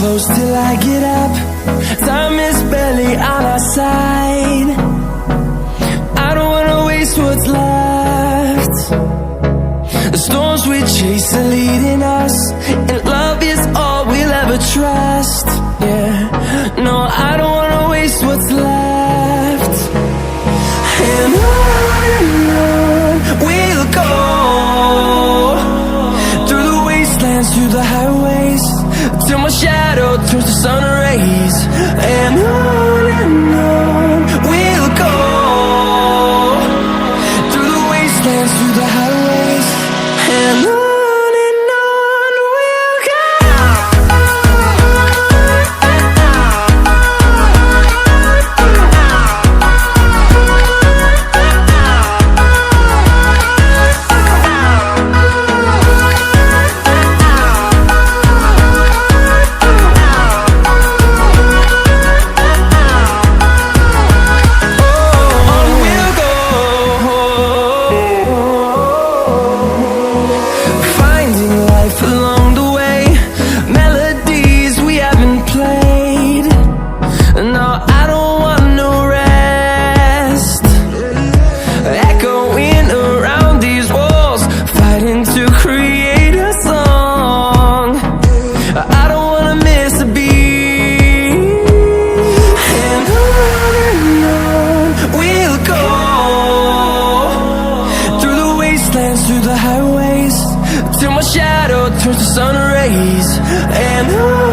close till I get up. Time is barely on our side. I don't wanna waste what's left. The storms we chase are leading us, and love is all we'll ever trust. Yeah, no, I don't wanna waste what's left. And on we'll go, through the wastelands, through the highways, till my shadow turns to sun rays. And on we'll go, through the wastelands, through the highways, and on we'll go. Through the highways, till my shadow turns to sun rays. And on